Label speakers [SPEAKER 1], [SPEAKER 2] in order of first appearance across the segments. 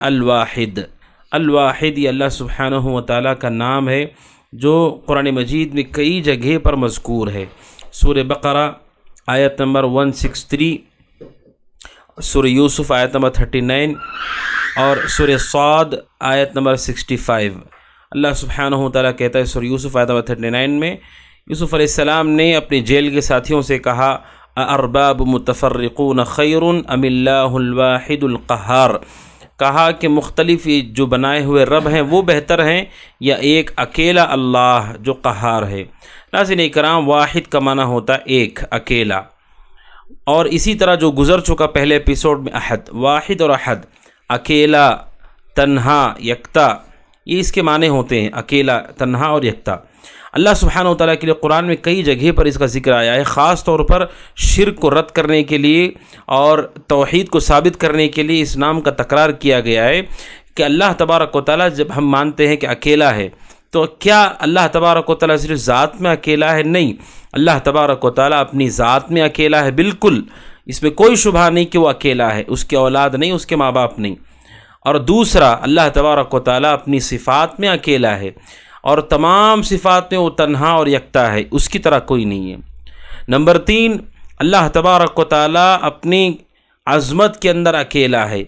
[SPEAKER 1] الواحد۔ الواحد یہ اللہ سبحانہ و تعالیٰ کا نام ہے جو قرآن مجید میں کئی جگہ پر مذکور ہے۔ سورہ بقرہ آیت نمبر 163، سورہ یوسف آیت نمبر 39 اور سورہ صاد آیت نمبر 65۔ اللہ سبحانہ و تعالیٰ کہتا ہے سورہ یوسف آیت نمبر 39 میں، یوسف علیہ السلام نے اپنے جیل کے ساتھیوں سے کہا ارباب متفرقون خیر ام اللہ الواحد القہار، کہا کہ مختلف جو بنائے ہوئے رب ہیں وہ بہتر ہیں یا ایک اکیلا اللہ جو قہار ہے۔ ناظرین اکرام، واحد کا معنی ہوتا ہے ایک، اکیلا، اور اسی طرح جو گزر چکا پہلے ایپیسوڈ میں احد، واحد اور احد، اکیلا، تنہا، یکتا، یہ اس کے معنی ہوتے ہیں، اکیلا، تنہا اور یکتا۔ اللہ سبحانہ و تعالیٰ کے لیے قرآن میں کئی جگہ پر اس کا ذکر آیا ہے، خاص طور پر شرک کو رد کرنے کے لیے اور توحید کو ثابت کرنے کے لیے اس نام کا تکرار کیا گیا ہے کہ اللہ تبارک و تعالیٰ جب ہم مانتے ہیں کہ اکیلا ہے تو کیا اللہ تبارک و تعالیٰ صرف ذات میں اکیلا ہے؟ نہیں، اللہ تبارک و تعالیٰ اپنی ذات میں اکیلا ہے، بالکل، اس میں کوئی شبہ نہیں کہ وہ اکیلا ہے، اس کے اولاد نہیں، اس کے ماں باپ نہیں۔ اور دوسرا، اللہ تبارک و تعالیٰ اپنی صفات میں اکیلا ہے اور تمام صفات میں وہ تنہا اور یکتا ہے، اس کی طرح کوئی نہیں ہے۔ نمبر 3، اللہ تبارک و تعالیٰ اپنی عظمت کے اندر اکیلا ہے،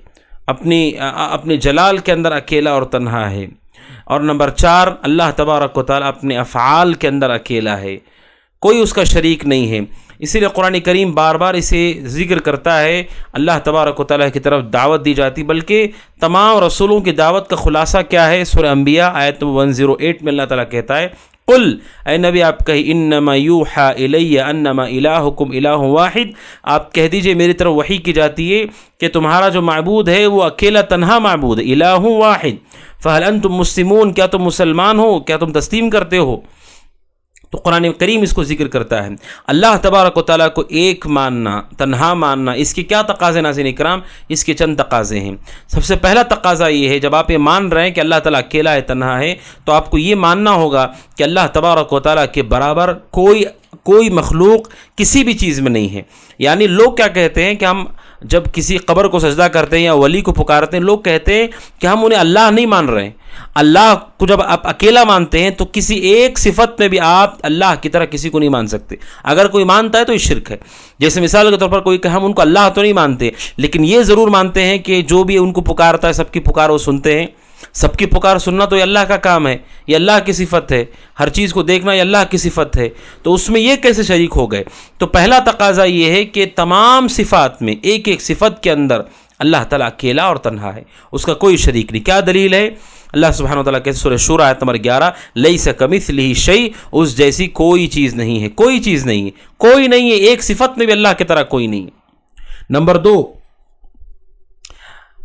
[SPEAKER 1] اپنے جلال کے اندر اکیلا اور تنہا ہے۔ اور نمبر 4، اللہ تبارک و تعالیٰ اپنے افعال کے اندر اکیلا ہے، کوئی اس کا شریک نہیں ہے۔ اسی لیے قرآن کریم بار بار اسے ذکر کرتا ہے، اللہ تبارک و تعالیٰ کی طرف دعوت دی جاتی، بلکہ تمام رسولوں کی دعوت کا خلاصہ کیا ہے؟ سورہ انبیاء آیت 108 میں اللہ تعالیٰ کہتا ہے قل، اے نبی آپ کہی، انما یوحا الی انما الہکم الہ واحد، آپ کہہ دیجئے میری طرف وحی کی جاتی ہے کہ تمہارا جو معبود ہے وہ اکیلا تنہا معبود ہے، الہ واحد، فہل انتم مسلمون، کیا تم مسلمان ہو، کیا تم تسلیم کرتے ہو؟ تو قرآن کریم اس کو ذکر کرتا ہے۔ اللہ تبارک و تعالیٰ کو ایک ماننا، تنہا ماننا، اس کے کیا تقاضے ناظرین اکرام؟ اس کے چند تقاضے ہیں۔ سب سے پہلا تقاضا یہ ہے، جب آپ یہ مان رہے ہیں کہ اللہ تعالیٰ اکیلا ہے، تنہا ہے، تو آپ کو یہ ماننا ہوگا کہ اللہ تبارک و تعالیٰ کے برابر کوئی مخلوق کسی بھی چیز میں نہیں ہے۔ یعنی لوگ کیا کہتے ہیں کہ ہم جب کسی قبر کو سجدہ کرتے ہیں یا ولی کو پکارتے ہیں، لوگ کہتے ہیں کہ ہم انہیں اللہ نہیں مان رہے ہیں۔ اللہ کو جب آپ اکیلا مانتے ہیں تو کسی ایک صفت میں بھی آپ اللہ کی طرح کسی کو نہیں مان سکتے۔ اگر کوئی مانتا ہے تو یہ شرک ہے۔ جیسے مثال کے طور پر کوئی کہ ہم ان کو اللہ تو نہیں مانتے، لیکن یہ ضرور مانتے ہیں کہ جو بھی ان کو پکارتا ہے، سب کی پکار وہ سنتے ہیں۔ سب کی پکار سننا تو یہ اللہ کا کام ہے، یہ اللہ کی صفت ہے، ہر چیز کو دیکھنا یہ اللہ کی صفت ہے، تو اس میں یہ کیسے شریک ہو گئے؟ تو پہلا تقاضا یہ ہے کہ تمام صفات میں ایک ایک صفت کے اندر اللہ تعالیٰ اکیلا اور تنہا ہے، اس کا کوئی شریک نہیں۔ کیا دلیل ہے؟ اللہ سبحانہ و تعالیٰ کے سورہ شورى آیت نمبر 11، لیس کمثلہ شیء، اس جیسی کوئی چیز نہیں ہے، کوئی چیز نہیں ہے، کوئی نہیں ہے، ایک صفت میں بھی اللہ کی طرح کوئی نہیں ہے۔ نمبر 2،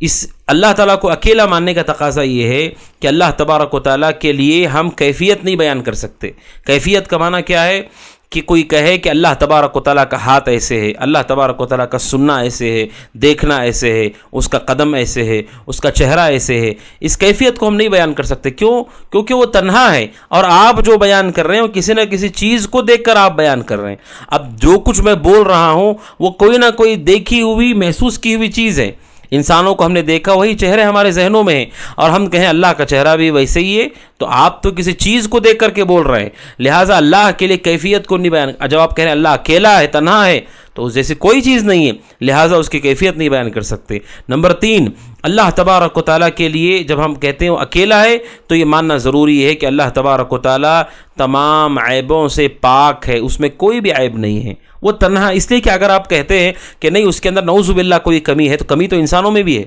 [SPEAKER 1] اس اللہ تعالیٰ کو اکیلا ماننے کا تقاضا یہ ہے کہ اللہ تبارک و تعالیٰ کے لیے ہم کیفیت نہیں بیان کر سکتے۔ کیفیت کا معنی کیا ہے؟ کہ کوئی کہے کہ اللہ تبارک و تعالیٰ کا ہاتھ ایسے ہے، اللہ تبارک و تعالیٰ کا سننا ایسے ہے، دیکھنا ایسے ہے، اس کا قدم ایسے ہے، اس کا چہرہ ایسے ہے، اس کیفیت کو ہم نہیں بیان کر سکتے۔ کیوں؟ کیونکہ وہ تنہا ہے، اور آپ جو بیان کر رہے ہیں وہ کسی نہ کسی چیز کو دیکھ کر آپ بیان کر رہے ہیں۔ اب جو کچھ میں بول رہا ہوں وہ کوئی نہ کوئی دیکھی ہوئی، محسوس کی ہوئی چیز ہے۔ انسانوں کو ہم نے دیکھا، وہی چہرے ہمارے ذہنوں میں ہیں، اور ہم کہیں اللہ کا چہرہ بھی ویسے ہی ہے، تو آپ تو کسی چیز کو دیکھ کر کے بول رہے ہیں، لہٰذا اللہ کے لیے کیفیت کو نہیں بیان۔ جب آپ کہہ رہے ہیں اللہ اکیلا ہے، تنہا ہے، تو اس جیسی کوئی چیز نہیں ہے، لہٰذا اس کی کیفیت نہیں بیان کر سکتے۔ نمبر 3، اللہ تبارک و تعالیٰ کے لیے جب ہم کہتے ہیں وہ اکیلا ہے تو یہ ماننا ضروری ہے کہ اللہ تبارک و تعالیٰ تمام عیبوں سے پاک ہے، اس میں کوئی بھی عیب نہیں ہے، وہ تنہا۔ اس لیے کہ اگر آپ کہتے ہیں کہ نہیں اس کے اندر نعوذ باللہ کوئی کمی ہے، تو کمی تو انسانوں میں بھی ہے،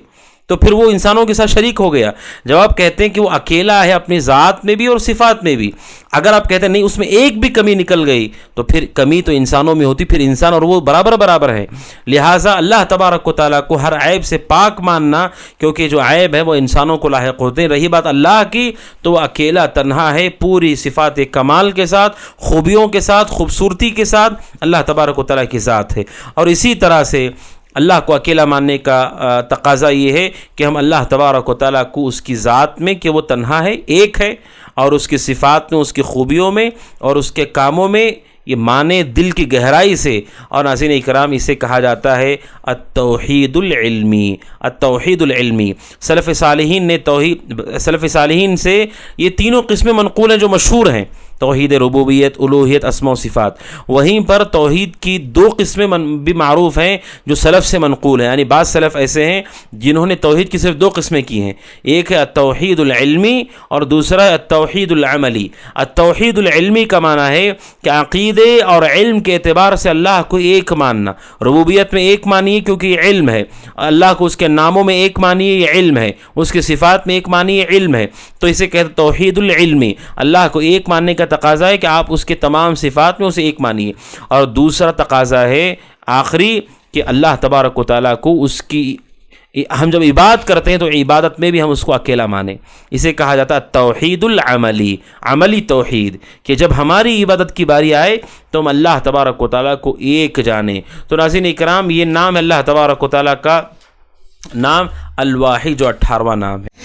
[SPEAKER 1] تو پھر وہ انسانوں کے ساتھ شریک ہو گیا۔ جب آپ کہتے ہیں کہ وہ اکیلا ہے اپنی ذات میں بھی اور صفات میں بھی، اگر آپ کہتے ہیں نہیں اس میں ایک بھی کمی نکل گئی، تو پھر کمی تو انسانوں میں ہوتی، پھر انسان اور وہ برابر ہے۔ لہٰذا اللہ تبارک و تعالیٰ کو ہر عیب سے پاک ماننا، کیونکہ جو عیب ہے وہ انسانوں کو لاحق ہوتے ہیں۔ رہی بات اللہ کی، تو وہ اکیلا تنہا ہے، پوری صفات کمال کے ساتھ، خوبیوں کے ساتھ، خوبصورتی کے ساتھ اللہ تبارک و تعالیٰ کی ذات ہے۔ اور اسی طرح سے اللہ کو اکیلا ماننے کا تقاضا یہ ہے کہ ہم اللہ تبارک و تعالیٰ کو اس کی ذات میں کہ وہ تنہا ہے، ایک ہے، اور اس کی صفات میں، اس کی خوبیوں میں اور اس کے کاموں میں یہ معنی دل کی گہرائی سے، اور ناظرین اکرام اسے کہا جاتا ہے التوحید العلمی، التوحید العلمی۔ سلف صالحین سے یہ تینوں قسمیں منقول ہیں جو مشہور ہیں، توحید ربوبیت، الوہیت، اسماء و صفات۔ وہیں پر توحید کی دو قسمیں بھی معروف ہیں جو سلف سے منقول ہیں، یعنی بعض سلف ایسے ہیں جنہوں نے توحید کی صرف دو قسمیں کی ہیں، ایک ہے التوحید العلمی اور دوسرا ہے التوحید العملی۔ التوحید العلمی کا معنی ہے کہ عقیدے اور علم کے اعتبار سے اللہ کو ایک ماننا، ربوبیت میں ایک مانیے کیونکہ یہ علم ہے، اللہ کو اس کے ناموں میں ایک مانیے یہ علم ہے، اس کے صفات میں ایک مانیے یہ علم ہے، تو اسے کہتے ہیں توحید العلمی۔ اللہ کو ایک ماننے کا تقاضا ہے کہ آپ اس کے تمام صفات میں اسے ایک مانیے، اور دوسرا تقاضا ہے آخری کہ اللہ تبارک و تعالیٰ کو اس کی ہم جب عبادت کرتے ہیں تو عبادت میں بھی ہم اس کو اکیلا مانیں، اسے کہا جاتا ہے توحید العملی، عملی توحید، کہ جب ہماری عبادت کی باری آئے تو ہم اللہ تبارک و تعالیٰ کو ایک جانیں۔ تو ناظرین اکرام یہ نام اللہ تبارک و تعالیٰ کا نام الواحد جو 18واں نام ہے۔